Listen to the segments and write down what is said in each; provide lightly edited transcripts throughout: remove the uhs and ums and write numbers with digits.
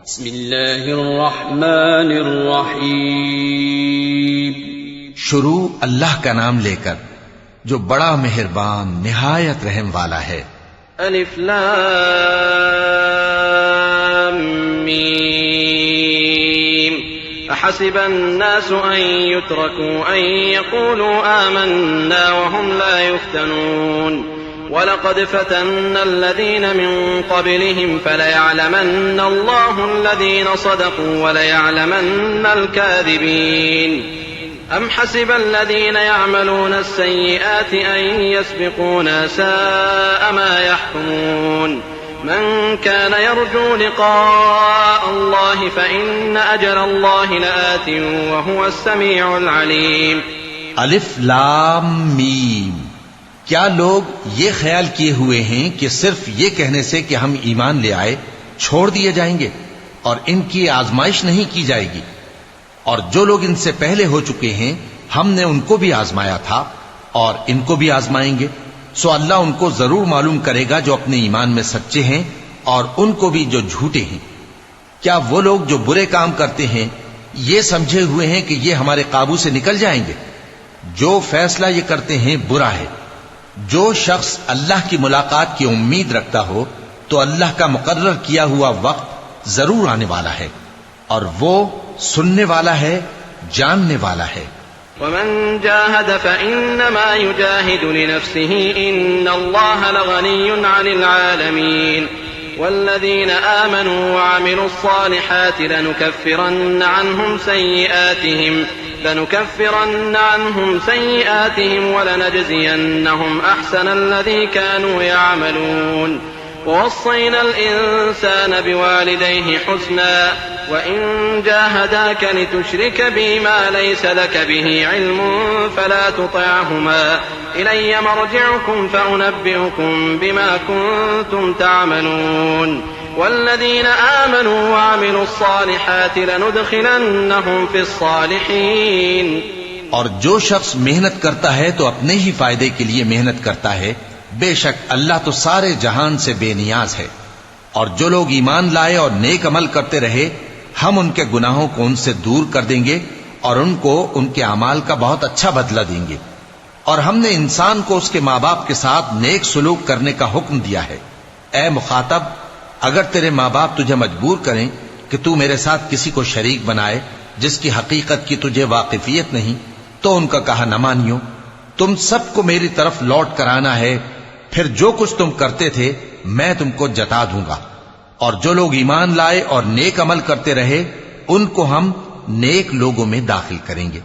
بسم اللہ الرحمن الرحیم. شروع اللہ کا نام لے کر جو بڑا مہربان نہایت رحم والا ہے. الف لام میم. احسب الناس ان يتركوا ان يقولوا آمنا وهم لا يفتنون وَلَقَدْ فَتَنَّا الَّذِينَ مِن قَبْلِهِمْ فَلَيَعْلَمَنَّ اللَّهُ الَّذِينَ صَدَقُوا وَلَيَعْلَمَنَّ الْكَاذِبِينَ. أَمْ حَسِبَ الَّذِينَ يَعْمَلُونَ السَّيِّئَاتِ أَن يَسْبِقُونَا سَاءَ مَا يَحْكُمُونَ. مَنْ كَانَ يَرْجُو لِقَاءَ اللَّهِ فَإِنَّ أَجَلَ اللَّهِ لَآتٍ وَهُوَ السَّمِيعُ الْعَلِيمُ. الف لام میم. کیا لوگ یہ خیال کیے ہوئے ہیں کہ صرف یہ کہنے سے کہ ہم ایمان لے آئے چھوڑ دیے جائیں گے اور ان کی آزمائش نہیں کی جائے گی؟ اور جو لوگ ان سے پہلے ہو چکے ہیں ہم نے ان کو بھی آزمایا تھا اور ان کو بھی آزمائیں گے. سو اللہ ان کو ضرور معلوم کرے گا جو اپنے ایمان میں سچے ہیں اور ان کو بھی جو جھوٹے ہیں. کیا وہ لوگ جو برے کام کرتے ہیں یہ سمجھے ہوئے ہیں کہ یہ ہمارے قابو سے نکل جائیں گے؟ جو فیصلہ یہ کرتے ہیں برا ہے. جو شخص اللہ کی ملاقات کی امید رکھتا ہو تو اللہ کا مقرر کیا ہوا وقت ضرور آنے والا ہے اور وہ سننے والا ہے جاننے والا ہے. ومن جاهد فإنما يجاهد لنفسه إن الله لغني عن العالمين. والذين آمنوا وعملوا الصالحات لنكفرن عنهم سيئاتهم ولنجزينهم أحسن الذي كانوا يعملون. ووصينا الإنسان بوالديه حسنا وإن جاهداك لتشرك بي ما ليس لك به علم فلا تطعهما إلي مرجعكم فأنبئكم بما كنتم تعملون. والذين آمنوا وعملوا الصالحات لندخلنهم في الصالحين. اور جو شخص محنت کرتا ہے تو اپنے ہی فائدے کے لیے محنت کرتا ہے. بے شک اللہ تو سارے جہان سے بے نیاز ہے. اور جو لوگ ایمان لائے اور نیک عمل کرتے رہے ہم ان کے گناہوں کو ان سے دور کر دیں گے اور ان کو ان کے اعمال کا بہت اچھا بدلہ دیں گے. اور ہم نے انسان کو اس کے ماں باپ کے ساتھ نیک سلوک کرنے کا حکم دیا ہے. اے مخاطب، اگر تیرے ماں باپ تجھے مجبور کریں کہ تو میرے ساتھ کسی کو شریک بنائے جس کی حقیقت کی تجھے واقفیت نہیں تو ان کا کہا نہ مانیو. تم سب کو میری طرف لوٹ کر آنا ہے، پھر جو کچھ تم کرتے تھے میں تم کو جتا دوں گا. اور جو لوگ ایمان لائے اور نیک عمل کرتے رہے ان کو ہم نیک لوگوں میں داخل کریں گے.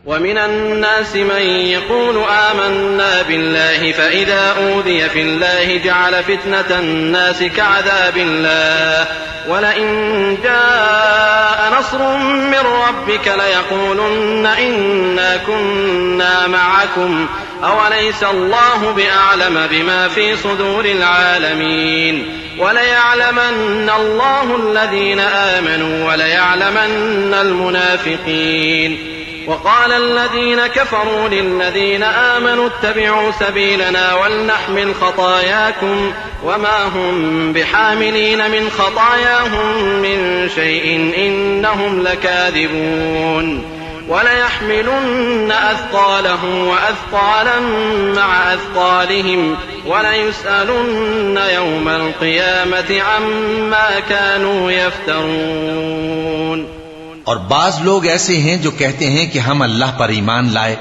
ومن الناس من يقول آمنا بالله فإذا أوذي في الله جعل فتنة الناس كعذاب الله ولئن جاء نصر من ربك ليقولن إنا كنا معكم أوليس الله بأعلم بما في صدور العالمين وليعلمن الله الذين آمنوا وليعلمن المنافقين. وقال الذين كفروا للذين آمنوا اتبعوا سبيلنا ولنحمل خطاياكم وما هم بحاملين من خطاياهم من شيء إنهم لكاذبون. وليحملن أثقالهم وأثقالا مع أثقالهم وليسألن يوم القيامة عما كانوا يفترون. اور بعض لوگ ایسے ہیں جو کہتے ہیں کہ ہم اللہ پر ایمان لائے،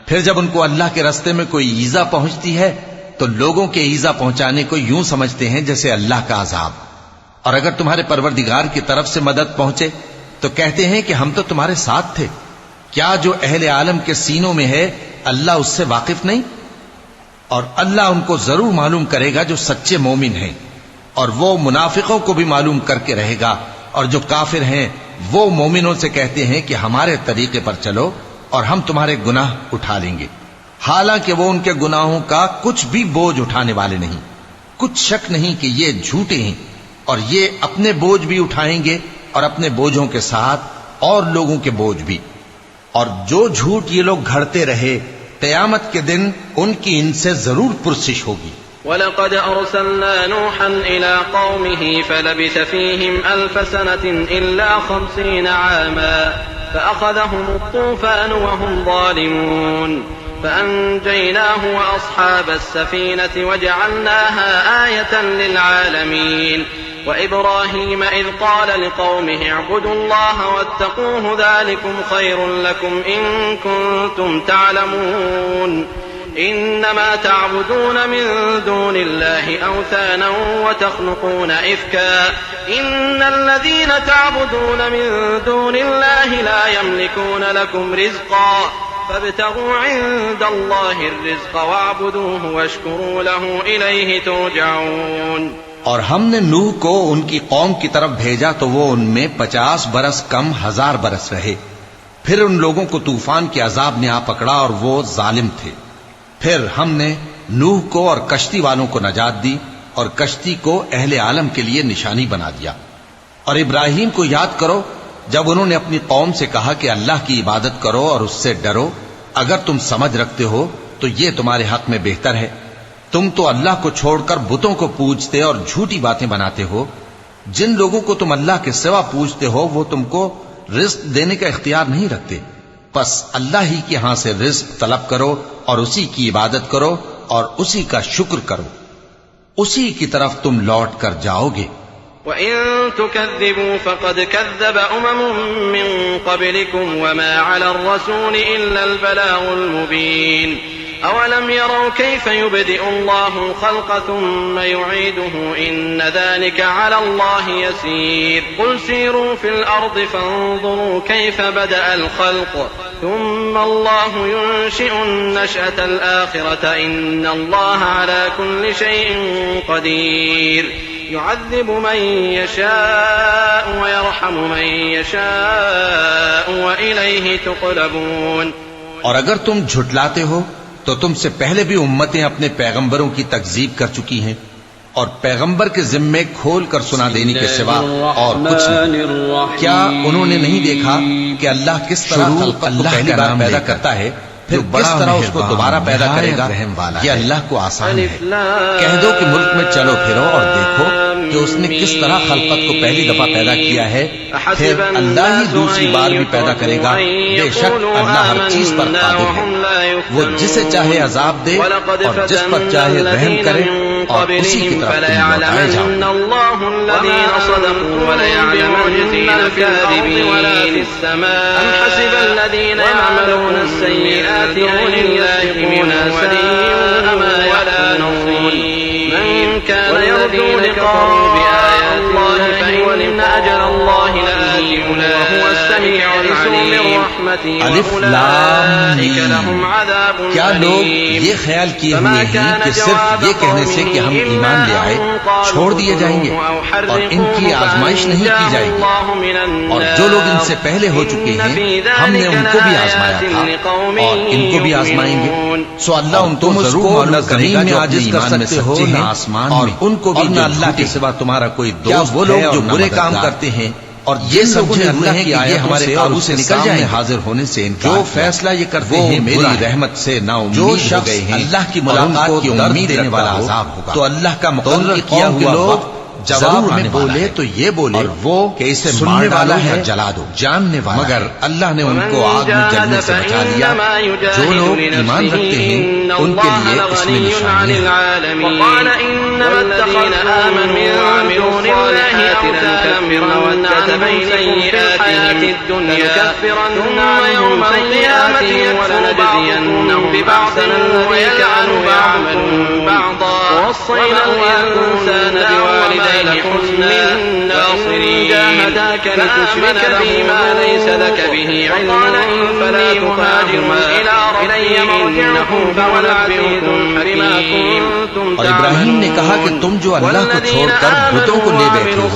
پھر جب ان کو اللہ کے راستے میں کوئی ایذا پہنچتی ہے تو لوگوں کے ایذا پہنچانے کو یوں سمجھتے ہیں جیسے اللہ کا عذاب. اور اگر تمہارے پروردگار کی طرف سے مدد پہنچے تو کہتے ہیں کہ ہم تو تمہارے ساتھ تھے. کیا جو اہل عالم کے سینوں میں ہے اللہ اس سے واقف نہیں؟ اور اللہ ان کو ضرور معلوم کرے گا جو سچے مومن ہیں، اور وہ منافقوں کو بھی معلوم کر کے رہے گا. اور جو کافر ہیں وہ مومنوں سے کہتے ہیں کہ ہمارے طریقے پر چلو اور ہم تمہارے گناہ اٹھا لیں گے، حالانکہ وہ ان کے گناہوں کا کچھ بھی بوجھ اٹھانے والے نہیں. کچھ شک نہیں کہ یہ جھوٹے ہیں اور یہ اپنے بوجھ بھی اٹھائیں گے اور اپنے بوجھوں کے ساتھ اور لوگوں کے بوجھ بھی. اور جو جھوٹ یہ لوگ گھڑتے رہے قیامت کے دن ان کی ان سے ضرور پرسش ہوگی. وَلَقَدْ أَرْسَلْنَا نُوحًا إِلَىٰ قَوْمِهِ فَلَبِثَ فِيهِمْ أَلْفَ سَنَةٍ إِلَّا 50 عَامًا فَأَخَذَهُمُ الطُّوفَانُ وَهُمْ ظَالِمُونَ فَأَنجَيْنَاهُ وَأَصْحَابَ السَّفِينَةِ وَجَعَلْنَاهَا آيَةً لِّلْعَالَمِينَ وَإِبْرَاهِيمَ إِذْ قَالَ لِقَوْمِهِ اعْبُدُوا اللَّهَ وَاتَّقُوهُ ذَٰلِكُمْ خَيْرٌ لَّكُمْ إِن كُنتُمْ تَعْلَمُونَ إنما تعبدون من دون الله أوثانا وتخلقون إفكا إن الذين تعبدون من دون الله لا يملكون لكم رزقا فابتغوا عند الله الرزق واعبدوه واشكروا له إليه ترجعون. اور ہم نے نوح کو ان کی قوم کی طرف بھیجا تو وہ ان میں 50 برس کم 1000 برس رہے. پھر ان لوگوں کو طوفان کے عذاب نے آ پکڑا اور وہ ظالم تھے. پھر ہم نے نوح کو اور کشتی والوں کو نجات دی اور کشتی کو اہل عالم کے لیے نشانی بنا دیا. اور ابراہیم کو یاد کرو جب انہوں نے اپنی قوم سے کہا کہ اللہ کی عبادت کرو اور اس سے ڈرو. اگر تم سمجھ رکھتے ہو تو یہ تمہارے حق میں بہتر ہے. تم تو اللہ کو چھوڑ کر بتوں کو پوجتے اور جھوٹی باتیں بناتے ہو. جن لوگوں کو تم اللہ کے سوا پوجتے ہو وہ تم کو رزق دینے کا اختیار نہیں رکھتے. پس اللہ ہی کے ہاں سے رزق طلب کرو اور اسی کی عبادت کرو اور اسی کا شکر کرو. اسی کی طرف تم لوٹ کر جاؤ گے. وَإِن تُكَذِّبُوا فَقَدْ كَذَّبَ أُمَمٌ مِّن قَبْلِكُمْ وَمَا عَلَى الرَّسُولِ إِلَّا الْبَلَاغُ الْمُبِينُ. أَوَلَمْ يَرَوْا كَيْفَ يُبْدِئُ اللَّهُ الْخَلْقَ ثُمَّ يُعِيدُهُ إِنَّ ذَلِكَ عَلَى اللَّهِ يَسِيرٌ. قُلْ سِيرُوا فِي الْأَرْضِ فَانظُرُوا كَيْفَ بَدَأَ الْخَلْقَ ثُمَّ اللَّهُ يُنشِئُ النَّشْأَةَ الْآخِرَةَ إِنَّ اللَّهَ عَلَى كُلِّ شَيْءٍ قَدِيرٌ. يُعَذِّبُ مَن يَشَاءُ وَيَرْحَمُ مَن يَشَاءُ وَإِلَيْهِ تُقْلَبُونَ. اور اگر تم جھٹلاتے ہو تو تم سے پہلے بھی امتیں اپنے پیغمبروں کی تکذیب کر چکی ہیں اور پیغمبر کے ذمے کھول کر سنا دینے کے سوا اور کچھ نہیں. کیا انہوں نے نہیں دیکھا کہ اللہ کس طرح خلقت کو پہلی بار پیدا کرتا ہے پھر کس طرح اس کو دوبارہ پیدا کرے گا؟ یہ اللہ کو آسان ہے. کہہ دو کہ ملک میں چلو پھرو اور دیکھو کہ اس نے کس طرح خلقت کو پہلی دفعہ پیدا کیا ہے. پھر اللہ ہی دوسری بار بھی پیدا کرے گا. بے شک اللہ ہر چیز پر قادر ہے. وہ جسے چاہے عذاب دے اور جس پر چاہے رحم کرے اور اسی کی طرف تم لوٹائے جاؤ. من كان يرجو لقاء بآيات الله فإن أجل الله لآت وهو السميع العليم. الف لام میم. کیا لوگ یہ خیال کیے ہوئے ہیں کہ صرف یہ کہنے سے کہ ہم ایمان لے آئے چھوڑ دیے جائیں گے اور ان کی آزمائش نہیں کی جائے گی؟ اور جو لوگ ان سے پہلے ہو چکے ہیں ہم نے ان کو بھی آزمایا تھا اور ان کو بھی آزمائیں گے. سو اللہ ان کو ضرور معلوم کرے گا جو عاجز کر سکتے ہو نہ آسمان اور ان کو بھی نہ اللہ کے سوا تمہارا کوئی دوست. وہ لوگ جو برے کام کرتے ہیں اور یہ سمجھے اللہ کی آیت ہمارے قابو سے نکل جائیں حاضر ہونے سے جو فیصلہ یہ کرتے ہیں میری رحمت سے نا امید ہو گئے ہیں اللہ کی ملاقات کی امید دینے والا عذاب ہوگا. تو اللہ کا مقرر کیا ہوا وقت جواب میں بولے تو یہ بولے اور وہ کہ اسے مارنے والا ہے جلا دو جاننے والا. مگر اللہ نے ان کو آگ میں جلنے سے بچا لیا. جو لوگ ایمان رکھتے ہیں ان کے لیے اس میں نشانی ہے. وقال إنما الذين آمنوا وعملوا الصالحات لنكفرن عنهم سيئاتهم ولنكفرن يوم القيامة ولنجزينهم ببعض الذي كانوا يعملون بعضا. ووصينا الإنسان بوالديه حسنا وإن جاهداك لتشرك بي ما ليس لك به علم فلا تهاجرن إلى ربي إنه هو العزيز الحكيم. اور ابراہیم نے کہا کہ تم جو اللہ کو چھوڑ کر بتوں کو لے بیٹھے ہو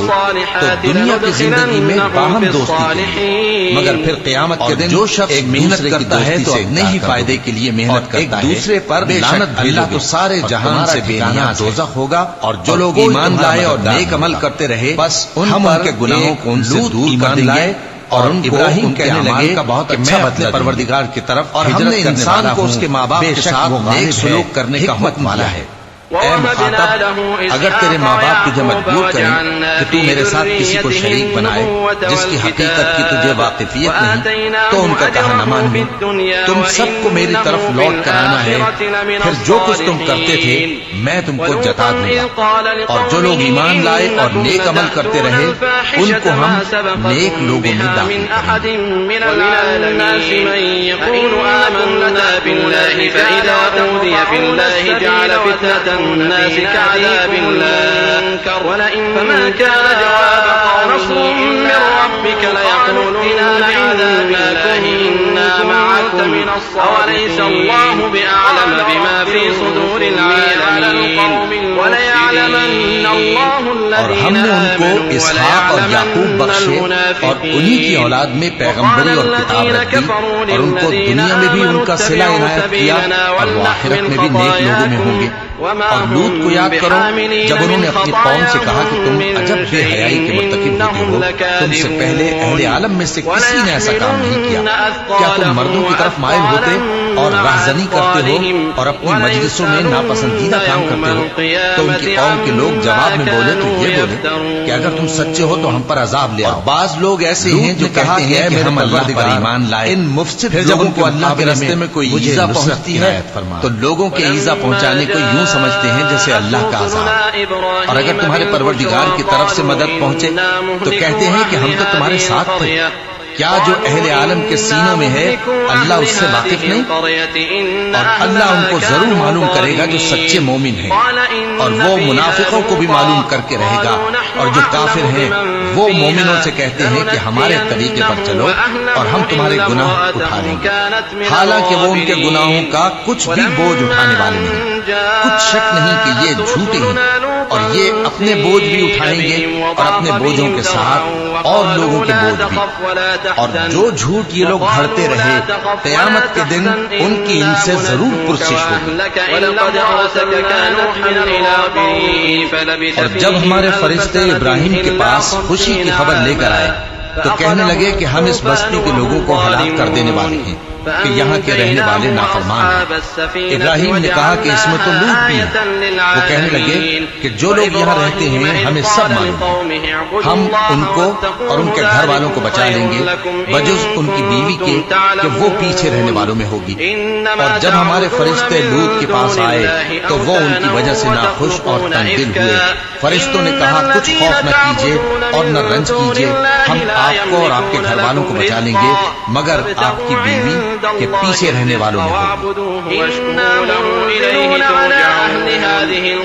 تو دنیا کی زندگی میں باہم دوستی کی. مگر پھر قیامت کے دن جو شخص ایک محنت کرتا ہے تو اپنے ہی فائدے کے لیے محنت کرتا ہے ایک دوسرے پر لعنت اللہ تو سارے جہان سے بے نیاز دوزخ ہوگا. اور جو لوگ ایمان لائے اور نیک عمل کرتے رہے بس ہم ان کے گناہوں کو ان سے دور کر دیں گے. اور ابراہیم کہنے لگے کا بہت اچھا بدلہ پروردگار کی طرف اور ہم نے انسان کو اس کے ماں باپ کے ساتھ نیک سلوک کرنے کا حکم مانا ہے. اے مخاطب، اگر تیرے ماں باپ تجھے مجبور کریں کہ تو میرے ساتھ کسی کو شریک بنائے جس کی حقیقت کی تجھے واقفیت نہیں، تو ان کا کہا نہ مانو۔ تم سب کو میری طرف لوٹ کر آنا ہے، پھر جو کچھ تم کرتے تھے میں تم کو جتا دوں گا۔ اور جو لوگ ایمان لائے اور نیک عمل کرتے رہے ان کو ہم نیک لوگوں میں داخل کریں گے۔ ومن الناس من يقول آمنا بالله فإذا أوذي في الله جعل فتنة الناس كعذاب الله فما كان جواب قومه من ربك ليقولن عذاب إنا معكم أوليس الله بأعلم بما في صدور العالمين وليعلمن الله الذين آمنوا اسحاق اور یعقوب بخشے اور انہی کی اولاد میں پیغمبری اور کتاب رکھ دی، اور ان کو دنیا میں بھی ان کا صلہ عنایت کیا اور وہ آخرت میں بھی نیک لوگوں میں ہوں گے۔ اور لوط کو یاد کرو جب انہوں نے اپنی قوم سے کہا کہ تم عجب بے حیائی کے مرتکب ہوتے ہو، تم سے پہلے اہل عالم میں سے کسی نے ایسا کام نہیں کیا۔ کیا تم مردوں کی طرف مائل ہوتے اور راہزنی کرتے ہو اور اپنی مجلسوں میں ناپسندیدہ کام کرتے ہو؟ تو ان کی قوم کے لوگ جواب میں بولے تو یہ بولے کہ اگر تم سچے ہو تو ہم پر عذاب لے آؤ۔ بعض لوگ ایسے ہیں جو کہتے ہیں کہ ہم اللہ پر ایمان لائے، ان مفسد پھر جب ان کو اللہ کے راستے میں کوئی ایذا پہنچتی ہے تو لوگوں کے ایذا پہنچانے کو یوں سمجھتے ہیں جیسے اللہ کا عذاب۔ اور اگر تمہارے پروردگار کی طرف سے مدد پہنچے تو کہتے ہیں کہ ہم تو تمہارے ساتھ تھے۔ کیا جو اہل عالم کے سینوں میں ہے اللہ اس سے واقف نہیں؟ اور اللہ ان کو ضرور معلوم کرے گا جو سچے مومن ہیں، اور وہ منافقوں کو بھی معلوم کر کے رہے گا۔ اور جو کافر ہیں وہ مومنوں سے کہتے ہیں کہ ہمارے طریقے پر چلو اور ہم تمہارے گناہ اٹھا لیں گے، حالانکہ وہ ان کے گناہوں کا کچھ بھی بوجھ اٹھانے والے نہیں۔ کچھ شک نہیں کہ یہ جھوٹے ہیں اور یہ اپنے بوجھ بھی اٹھائیں گے اور اپنے بوجھوں کے ساتھ اور لوگوں کے بوجھ بھی۔ اور جو جھوٹ یہ لوگ گھڑتے رہے قیامت کے دن ان کی ان سے ضرور پرسش ہوگی۔ اور جب ہمارے فرشتے ابراہیم کے پاس خوشی کی خبر لے کر آئے تو کہنے لگے کہ ہم اس بستی کے لوگوں کو ہلاک کر دینے والے ہیں کہ یہاں کے رہنے والے نافرمان ہیں۔ ابراہیم نے کہا کہ اس میں تو لوط بھی ہیں۔ وہ کہنے لگے کہ جو لوگ یہاں رہتے ہیں ہمیں سب معلوم ہے، ہم ان کو اور ان کے گھر والوں کو بچا لیں گے بجز ان کی بیوی کے کہ وہ پیچھے رہنے والوں میں ہوگی۔ اور جب ہمارے فرشتے لوط کے پاس آئے تو وہ ان کی وجہ سے ناخوش اور تنگ دل ہوئے۔ فرشتوں نے کہا کچھ خوف نہ کیجیے اور نہ رنج کیجیے، ہم آپ کو اور آپ کے گھر والوں کو بچا لیں گے مگر آپ کی بیوی کے پیچھے رہنے والوں میں ہوگی۔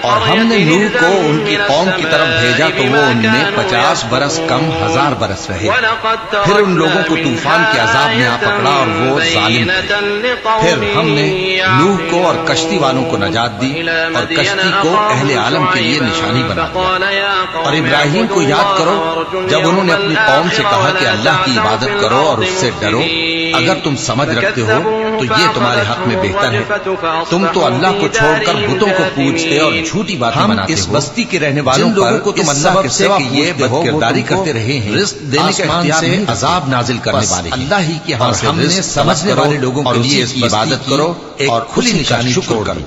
اور ہم نے نوح کو ان کی قوم کی طرف بھیجا تو وہ ان میں 50 برس کم 1000 برس رہے۔ پھر ان لوگوں کو طوفان کے عذاب نے آ پکڑا اور وہ ظالم تھے۔ پھر ہم نے نوح کو اور کشتی والوں کو نجات دی اور کشتی کو اہل عالم کے لیے نشانی بنا دیا۔ اور ابراہیم کو یاد کرو جب انہوں نے اپنی قوم سے کہا کہ اللہ کی عبادت کرو اور اس سے ڈرو، اگر تم سمجھ رکھتے ہو تو یہ تمہارے حق میں بہتر ہے۔ تم تو اللہ کو چھوڑ کر بتوں کو پوجتے اور جھوٹی باتیں بناتے ہو۔ اس بستی کے رہنے والوں لوگوں کو تم اللہ کے سوا یہ بدکرداری کرتے رہے ہیں، رزق دینے کے اختیار سے عذاب نازل کرنے والے اللہ ہی کے ہاں سے ہم نے سمجھنے والے لوگوں کے لیے اس کی عبادت کرو اور کھلی نشانی شکر کرو۔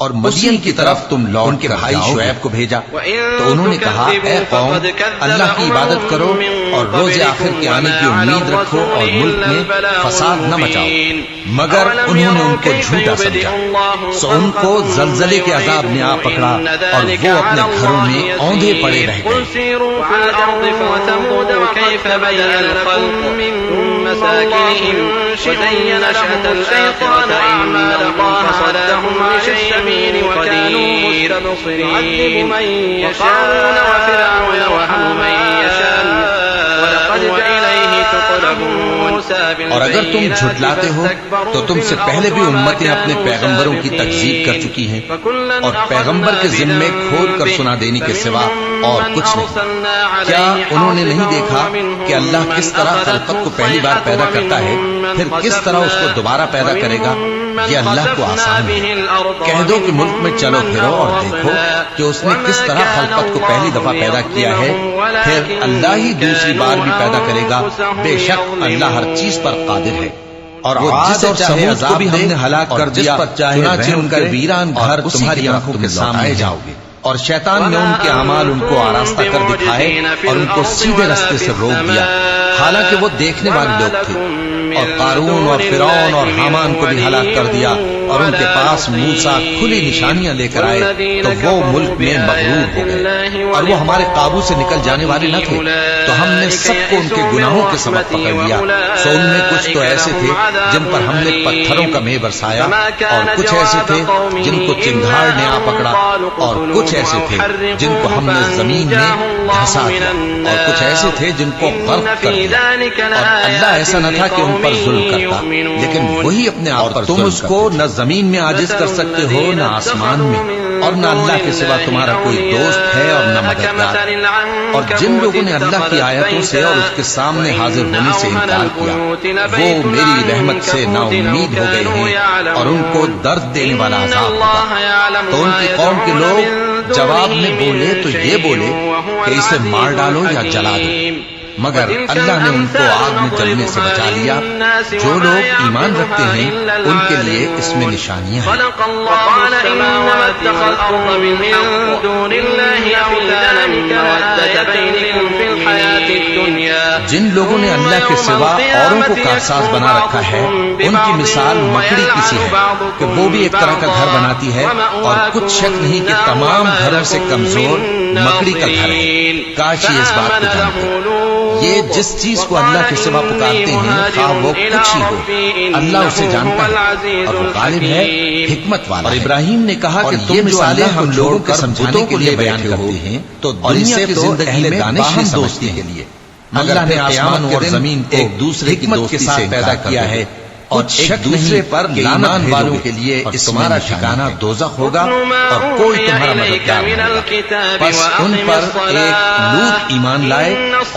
اور مدین کی طرف تم لوٹ کے بھائی شعیب کو بھیجا تو انہوں نے کہا اے قوم اللہ کی عبادت کرو اور روز آخر کے آنے کی امید رکھو اور ملک میں فساد نہ مچاؤ، مگر انہوں نے ان کو جھوٹا سمجھا، سو ان کو زلزلے کے عذاب نے آ پکڑا اور وہ اپنے گھروں میں اوندھے پڑے رہ گئے۔ يعذب من يشاء وفرعون ومن يشاء ولقد إليه تقلبون۔ اور اگر تم جھٹلاتے ہو تو تم سے پہلے بھی امتیں اپنے پیغمبروں کی تکذیب کر چکی ہیں، اور پیغمبر کے ذمے کھول کر سنا دینے کے سوا اور کچھ نہیں۔ کیا انہوں نے نہیں دیکھا کہ اللہ کس طرح خلقت کو پہلی بار پیدا کرتا ہے پھر کس طرح اس کو دوبارہ پیدا کرے گا؟ یہ اللہ کو آسان ہے۔ کہہ دو کہ ملک میں چلو پھرو اور دیکھو کہ اس نے کس طرح خلقت کو پہلی دفعہ پیدا کیا ہے، پھر اللہ ہی دوسری بار بھی پیدا کرے گا، بے شک اللہ ہر چیز پر قادر ہے۔ اور عاد اور سمود کو بھی ہم نے ہلاک کر دیا، چنانچہ ان کے ویران گھر تمہاری آنکھوں کے سامنے جاؤ گے، اور شیطان نے ان کے اعمال ان کو آراستہ کر دکھائے اور ان کو سیدھے رستے سے روک دیا، حالانکہ وہ دیکھنے والے لوگ تھے۔ اور قارون اور فرعون اور حامان کو بھی ہلاک کر دیا، اور ان کے پاس موسیٰ کھلی نشانیاں لے کر آئے تو وہ ملک میں مغرور ہو گئے، اور وہ ہمارے قابو سے نکل جانے والے نہ تھے، تو ہم نے سب کو ان کے گناہوں کے سبب پکڑ لیا۔ سو ان میں کچھ تو ایسے تھے جن پر ہم نے پتھروں کا مے برسایا، اور کچھ ایسے تھے جن کو چنگھاڑ نے آ پکڑا، اور کچھ ایسے تھے جن کو ہم نے زمین میں دھسا دیا، اور کچھ ایسے تھے جن کو غرق کر دیا۔ اور اللہ ایسا نہ تھا کہ ان پر ظلم کرتا، لیکن وہی اپنے آپ پر تم اس کو نہ زمین میں عاجز کر سکتے ہو نہ آسمان میں، اور نہ اللہ کے سوا تمہارا کوئی دوست ہے اور نہ مددگار۔ اور جن لوگوں نے اللہ کی آیتوں سے اور اس کے سامنے حاضر ہونے سے انکار کیا، وہ میری رحمت سے نا امید ہو گئے ہیں، اور ان کو درد دینے والا عذاب ہوگا۔ تو ان کی قوم کے لوگ جواب میں بولے تو یہ بولے کہ اسے مار ڈالو یا جلا دو، مگر اللہ نے ان کو آگ میں جلنے سے بچا لیا۔ جو لوگ ایمان رکھتے ہیں ان کے لیے اس میں نشانیاں ہیں۔ وقال إنما اتخذتم من دون الله أوثانا مودة بينكم في الحياة الدنيا، جن لوگوں نے اللہ کے سوا اوروں کو کارساز بنا رکھا ہے، ان کی مثال مکڑی کی سی ہے کہ وہ بھی ایک طرح کا گھر بناتی ہے، اور کچھ شک نہیں کہ تمام گھروں سے کمزور مکڑی کا گھر ہے۔ کاش یہ اس بات کو جانتے۔ یہ جس چیز کو اللہ کے سوا پکارتے ہیں، خواہ وہ کچھ ہی ہو، اللہ اسے جانتا ہے اور وہ غالب ہے، حکمت والا ہے۔ اور ابراہیم نے کہا کہ تم جو اللہ ہم لوگوں کو سمجھانے کے لیے بیان کرتے ہیں تو دنیا کی زندگی میں باہم دوستی کے لیے، اللہ نے آسمان اور زمین کو ایک دوسرے کی دوستی سے پیدا کیا ہے، اور ایک دوسرے پر لعنت والوں کے لیے اس تمہارا ٹھکانہ دوزخ ہوگا اور کوئی تمہارا مددگار نہیں ہوگا۔ بس ان پر ایک لوط ایمان لائے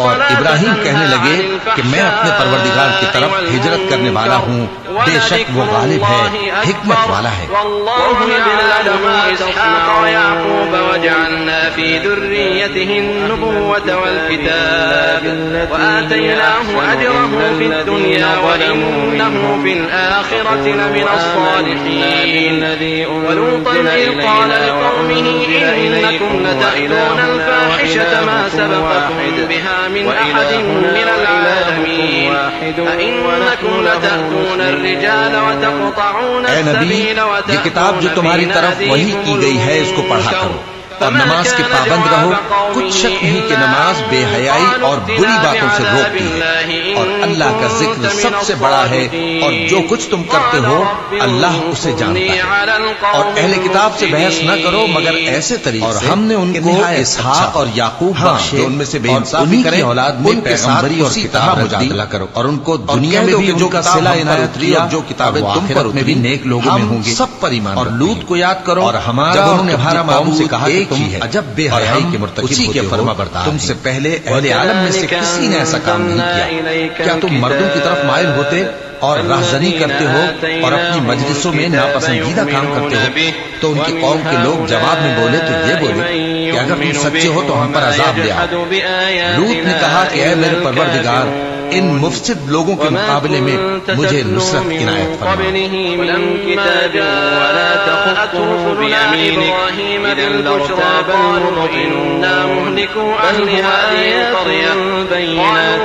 اور ابراہیم کہنے لگے کہ میں اپنے پروردگار کی طرف ہجرت کرنے والا ہوں، بے شک وہ غالب ہے، حکمت والا ہے۔ والله جعل له إسحاق ويعقوب وجعلنا في ذريته النبوة والكتاب وآتيناه أجره في الدنيا وإنه في الآخرة لمن الصالحين ولوطا إذ قال لقومه إنكم لتأتون الفاحشة ما سبقكم بها من أحد من العالمين أئنكم لتأتون الرجال وتقطعون السبيل وتأتون یہ کتاب جو تمہاری طرف وحی کی گئی ہے اس کو پڑھا کرو اور نماز کے پابند رہو۔ کچھ شک نہیں کہ نماز بے حیائی اور بری باتوں سے روکتی ہے، اور اللہ کا ذکر سب سے بڑا ہے، اور جو کچھ تم کرتے ہو اللہ اسے جانتا ہے۔ اور اہل کتاب سے بحث نہ کرو مگر ایسے طریقے سے، اور ہم نے ان کو اسحاق اور یعقوب بخشے، ان میں سے بے انصافی کریں اولاد میں پیغمبری اور کتاب مجادلہ کرو، اور ان کو دنیا میں بھی جو صلہ عنایت اتری اور جو کتابیں تم پر میں بھی نیک لوگوں میں ہوں گے، سب پر ایمان۔ اور لوط کو یاد کرو، اور ہمارا اور ہمارا معبود سے کہا تم عجب بے حیائی کے مرتکب کے فرما بردار، تم سے پہلے اہل عالم میں سے کسی نے ایسا کام نہیں کیا۔ کیا تم مردوں کی طرف مائل ہوتے اور راہزنی کرتے ہو اور اپنی مجلسوں میں ناپسندیدہ کام کرتے ہو؟ تو ان کی قوم کے لوگ جواب میں بولے تو یہ بولے کہ اگر تم سچے ہو تو ہم پر عذاب لے آؤ۔ لوط نے کہا کہ اے میرے پروردگار، ان مفسد لوگوں کے مقابلے میں مجھے نصرت عنایت فرما۔ ولا تخطه بيمينك إذا لارتاب القوم إنا مهلكوا أهل هذه القرية بينات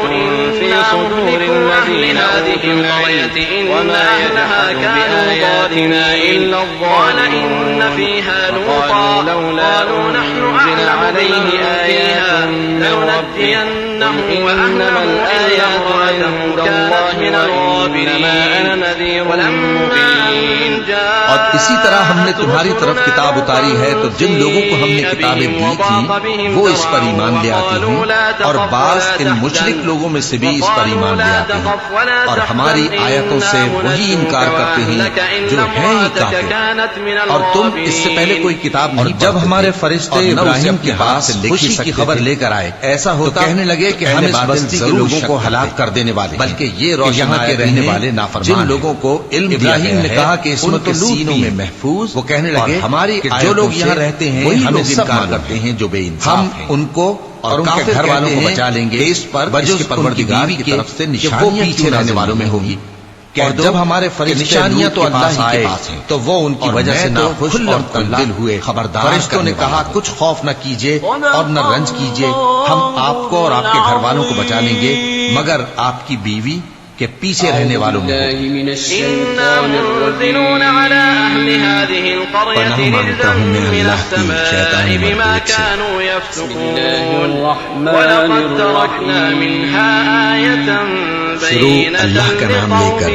في صدور الذين هذه القرية إن أهلها كانوا ظالمين إلا قال إن فيها لوطا قالوا نحن أعلم عليه آيات لننجينه وأهله الآيات أنه كانت من الغابرين أنا نذير مبين۔ اور اسی طرح ہم نے تمہاری طرف کتاب اتاری ہے تو جن لوگوں کو ہم نے کتابیں دی تھیں وہ اس پر ایمان لے آتے ہیں، اور بعض ان مشرک لوگوں میں سے بھی اس پر ایمان لے آتے ہیں، اور ہماری آیتوں سے وہی انکار کرتے ہیں جو ہیں ہی کافر۔ اور تم اس سے پہلے کوئی کتاب نہیں، جب ہمارے فرشتے ابراہیم کے پاس خوشی کی خبر لے کر آئے ایسا ہوتا کہنے لگے کہ ہم اس بستی کے لوگوں کو ہلاک کر دینے والے، بلکہ یہ یہاں کے رہنے والے نافرمان جن لوگوں کو علم ابراہیم نے کہا کہ اس کے سینوں میں محفوظ، وہ کہنے لگے ہماری جو لوگ یہاں رہتے ہیں ہمیں انکار کرتے ہیں جو بے انصاف ہیں، ہم ان کو اور ان کے گھر والوں کو بچا لیں گے اس پر وجہ پروردگار کی طرف سے نشانیاں پیچھے رہنے والوں میں ہوگی۔ اور جب ہمارے فرشتے نشانیاں تو اللہ ہی کے پاس ہیں تو وہ ان کی وجہ سے ناخوش اور تنگدل ہوئے. خبردار فرشتوں نے کہا کچھ خوف نہ کیجیے اور نہ رنج کیجیے، ہم آپ کو اور آپ کے گھر والوں کو بچا لیں گے مگر آپ کی بیوی کے پیچھے رہنے والوں میں پناہ مانگتا ہوں میں اللہ کی شیطانی مردود سے. شروع اللہ کا نام لے کر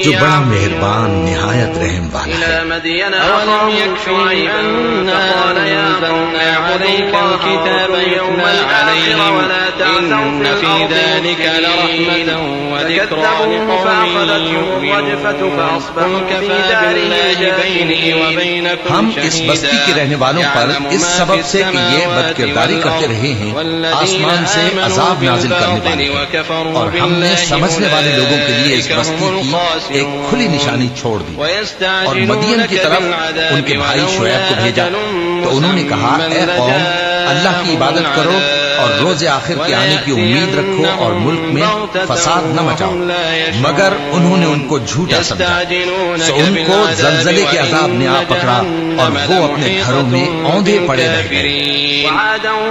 جو بڑا مہربان نہایت رحم والا ہے. أولم يكفهم أنا أنزلنا عليك الكتاب يتلى عليهم إن في ذلك لرحمة وذكرى لقوم يؤمنون قل كفى بالله بيني وبينكم ہم اس بستی کے رہنے والوں پر اس سبب سے کہ یہ بدکرداری کرتے رہے ہیں آسمان سے عذاب نازل کرنے والے ہیں، اور ہم نے سمجھنے والے لوگوں کے لیے اس بستی کی ایک کھلی نشانی چھوڑ دی. اور مدین کی طرف ان کے بھائی شعیب کو بھیجا تو انہوں نے کہا اے قوم اللہ کی عبادت کرو اور روز آخر کے آنے کی امید رکھو اور ملک میں فساد نہ مچاؤ، مگر انہوں نے ان کو جھوٹا سمجھا سو ان کو زلزلے کے عذاب نے آ پکڑا اور وہ اپنے گھروں میں اوندھے پڑے رہ گئے.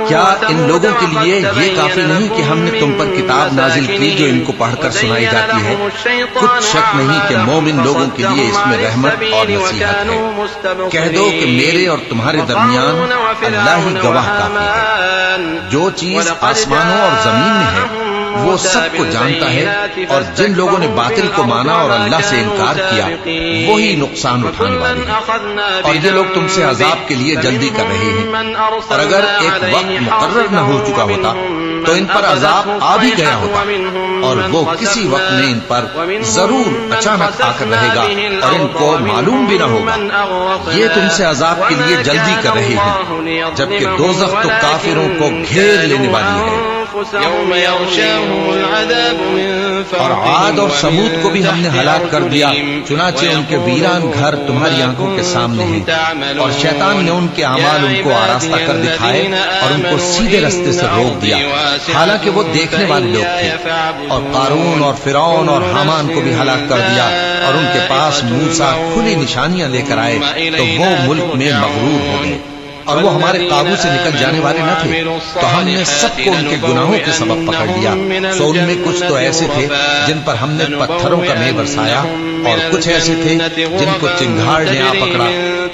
کیا ان لوگوں کے لیے یہ کافی نہیں کہ ہم نے تم پر کتاب نازل کی جو ان کو پڑھ کر سنائی جاتی ہے؟ کچھ شک نہیں کہ مومن لوگوں کے لیے اس میں رحمت اور نصیحت ہے. کہہ دو کہ میرے اور تمہارے درمیان اللہ ہی گواہ کافی ہے. جو چیز آسمانوں اور زمین میں ہے وہ سب کو جانتا ہے، اور جن لوگوں نے باطل کو مانا اور اللہ سے انکار کیا وہی نقصان اٹھانے والے ہیں. اور یہ لوگ تم سے عذاب کے لیے جلدی کر رہے ہیں، اور اگر ایک وقت مقرر نہ ہو چکا ہوتا تو ان پر عذاب آ بھی گیا ہوتا، اور وہ کسی وقت میں ان پر ضرور اچانک آ کر رہے گا اور ان کو معلوم بھی نہ ہوگا. یہ تم سے عذاب کے لیے جلدی کر رہے ہیں جبکہ دوزخ تو کافروں کو گھیر لینے والی ہے. يوم يغشاهم العذاب من فوقهم اور عاد اور ثمود کو بھی ہم نے ہلاک کر دیا، چنانچہ ان کے ویران گھر تمہاری آنکھوں کے سامنے ہیں، اور شیطان نے ان کے اعمال ان کو آراستہ کر دکھائے اور ان کو سیدھے رستے سے روک دیا، حالانکہ وہ دیکھنے والے لوگ تھے. اور قارون اور فرعون اور حامان کو بھی ہلاک کر دیا، اور ان کے پاس موسیٰ کھلی نشانیاں لے کر آئے تو وہ ملک میں مغرور ہو گئے، اور وہ ہمارے قابو سے نکل جانے والے نہ تھے، تو ہم نے سب کو ان کے گناہوں کے سبب پکڑ لیا. سو ان میں کچھ تو ایسے تھے جن پر ہم نے پتھروں کا مے برسایا، اور کچھ ایسے تھے جن کو چنگھاڑ نے آ پکڑا،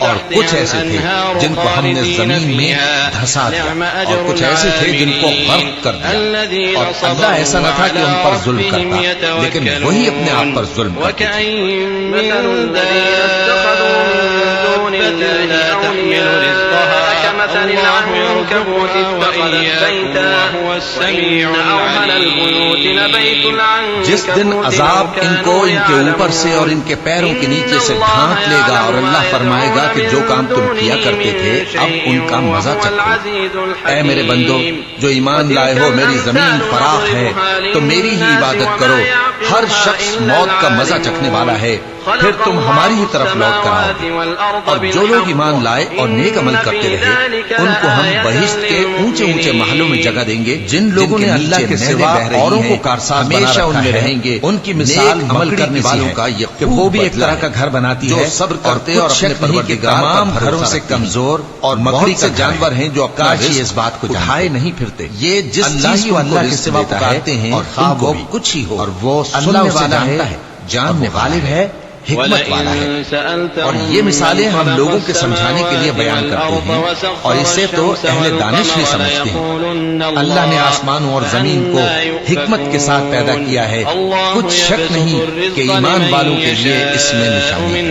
اور کچھ ایسے تھے جن کو ہم نے زمین میں دھسا دیا، اور کچھ ایسے تھے جن کو غرق کر دیا. اور اللہ ایسا نہ تھا کہ ان پر ظلم کرتا، لیکن وہی اپنے آپ پر ظلم کرتے. كمثل العنكبوت اتخذت بيتا إن أوهن البيوت لبيت العنكبوت. جس دن عذاب ان کو ان کے اوپر سے اور ان کے پیروں کے نیچے سے ڈھانپ لے گا، اور اللہ فرمائے گا کہ جو کام تم کیا کرتے تھے اب ان کا مزہ چکھو. اے میرے بندو جو ایمان لائے ہو، میری زمین فراخ ہے تو میری ہی عبادت کرو. ہر شخص موت کا مزہ چکھنے والا ہے، پھر تم ہماری ہی طرف لوٹ کر آؤ. اور جو لوگ ایمان لائے اور نیک عمل کرتے رہے ان کو ہم بہشت کے اونچے اونچے محلوں میں جگہ دیں گے. جن لوگوں نے اللہ کے سوا اوروں کو کارساز ہمیشہ ان میں رہیں گے. ان کی مثال عمل کرنے والوں کا یہ کہ وہ بھی ایک طرح کا گھر بناتی ہے، صبر کرتے اور اپنے پروردگار تمام گھروں سے کمزور اور مکڑی کا جانور ہیں جو اپنا رزق اس بات کو اٹھائے نہیں پھرتے. یہ جس چیز کو اللہ کے سوا پکارتے ہیں ان کو کچھ ہی ہو، اور وہ سننے والا ہے، جاننے والے ہے، حکمت والا ہے. اور یہ مثالیں ہم لوگوں کے سمجھانے کے لیے بیان کرتے ہیں، اور اسے تو اہل دانش ہی سمجھتے ہیں. اللہ نے آسمانوں اور زمین کو حکمت کے ساتھ پیدا کیا ہے، کچھ شک نہیں کہ ایمان والوں کے لیے اس میں نشانی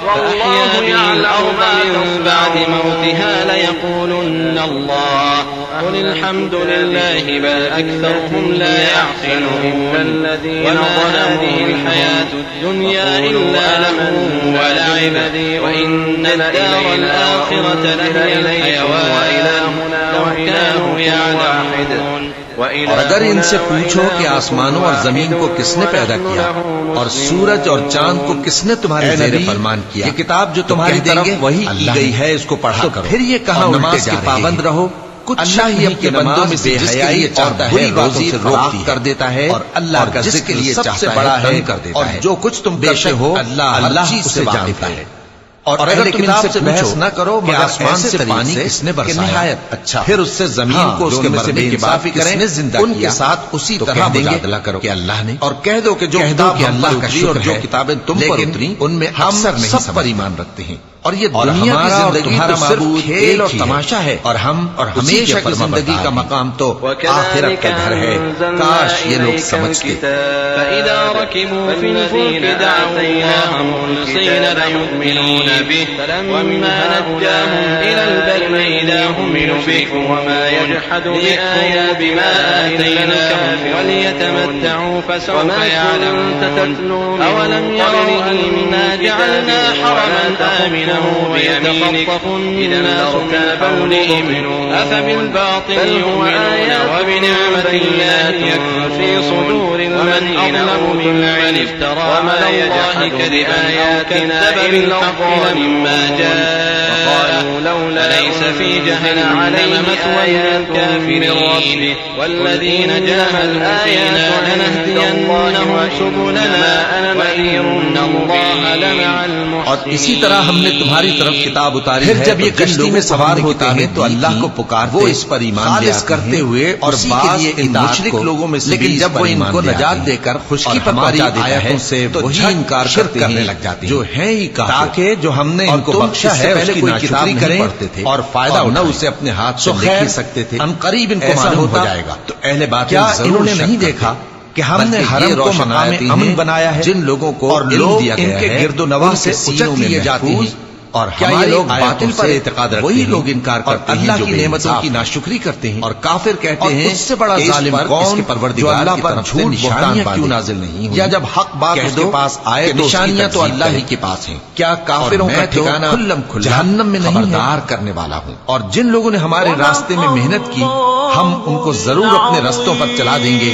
والله يعلم من بعد موتها ليقولن الله قل الحمد لله بل أكثرهم لا يعقلون وما هذه الحياة الدنيا إلا لهو ولعب وإن الدار الآخرة لهي الحيوان لو كانوا يعلمون اور اگر ان سے پوچھو کہ آسمانوں اور زمین کو کس نے پیدا کیا اور سورج اور چاند کو کس نے تمہارے زیر فرمان کیا، یہ کتاب جو تمہاری طرف وہی کی گئی ہے اس کو پڑھا کرو، پھر یہ کہاں نماز کے پابند رہو۔ اللہ ہی اپنے بندوں میں بے حیائی چاہتا ہے، روزی روک کر دیتا ہے، اور اللہ کا ذکر لیے سب سے بڑا ہے اور جو کچھ تم بے شک ہو اللہ چیز سے جانتا ہے۔ اور اگر تم ان سے بحث نہ کرو کہ آسمان سے پانی کس نے برسایا، نہایت اچھا، پھر اس سے زمین کو اس کے مرنے کے بعد کس نے زندہ کیا، ان کے ساتھ اسی طرح مجادلہ کرو کہ اللہ نے، اور کہہ دو کہ جو کتاب اللہ کا شکر ہے، جو کتابیں تم پر اتری ان میں ہم سب پر ایمان رکھتے ہیں، اور یہ دنیا کی زندگی تو صرف کھیل اور تماشا ہے، اور ہم اور ہمیشہ کی زندگی کا مقام تو آخرت کا گھر ہے۔ کاش یہ لوگ سمجھتے۔ فإذا ركبوا في الفلك دعوا الله مخلصين ليؤمنون به فلما نجاهم إلى البر إذا هم يشركون وما يجحد بآياتنا بما آتيناهم وليتمتعوا فسوف يعلمون أولم يروا أنا جعلنا حرما آمنا ويتخطف الناس من فولهم أفبالباطل يؤمنون وبنعمة الله يكفر في صدور الذين أظلموا ممن افترى على الله بآياتنا بالحق لما جاء أليس في جهنم مثوى للكافرين والذين جاهدوا فينا لنهدينهم سبلنا وإن الله لمع المحسنين۔ اور اسی طرح ہم نے تمہاری طرف کتاب اتاری ہے، جب یہ کشتی میں سوار ہوتے ہیں تو اللہ کو پکارتے، وہ اس پر ایمان لے کرتے ہوئے، اور بعض ان مشرک لوگوں میں سے، لیکن جب وہ ان کو نجات دے کر خشکی پر پہنچا دیتا ہے تو وہی انکار کرنے لگ جاتے ہیں، جو ہیں ہی کافر، تاکہ جو ہم نے ان کو بخشا ہے اس کی ناشکری کریں اور فائدہ نہ اسے اپنے ہاتھ سے لے سکتے تھے، ان قریب ان کو معلوم ہو جائے گا۔ تو اہل باطل کیا انہوں نے نہیں دیکھا کہ ہم نے حرم کو مقام امن بنایا ہے، جن لوگوں کو اور لوگ ان کے گرد و نواح سے اچک لیے جاتے ہیں، اور ہمارے لوگ باطل پر اعتقاد رکھتے ہیں، وہی لوگ انکار کرتے ہیں، اللہ کی نعمتوں کی ناشکری کرتے ہیں، اور کافر کہتے ہیں اس سے بڑا ظالم کون جو اللہ پر جھوٹ نشانیاں کیوں نازل نہیں ہوئی، یا جب حق بات اس کے پاس آئے تو نشانیاں تو اللہ ہی کے پاس ہیں، کیا کافروں کا ٹھکانہ جہنم میں نہیں خبردار کرنے والا ہوں۔ اور جن لوگوں نے ہمارے راستے میں محنت کی ہم ان کو ضرور اپنے رستوں پر چلا دیں گے،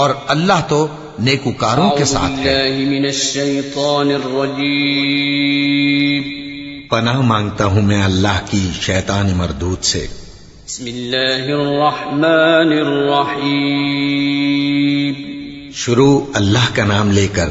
اور اللہ تو نیکوکاروں کے ساتھ ہے۔ پناہ مانگتا ہوں میں اللہ کی شیطان مردود سے۔ بسم اللہ الرحمن الرحیم۔ شروع اللہ کا نام لے کر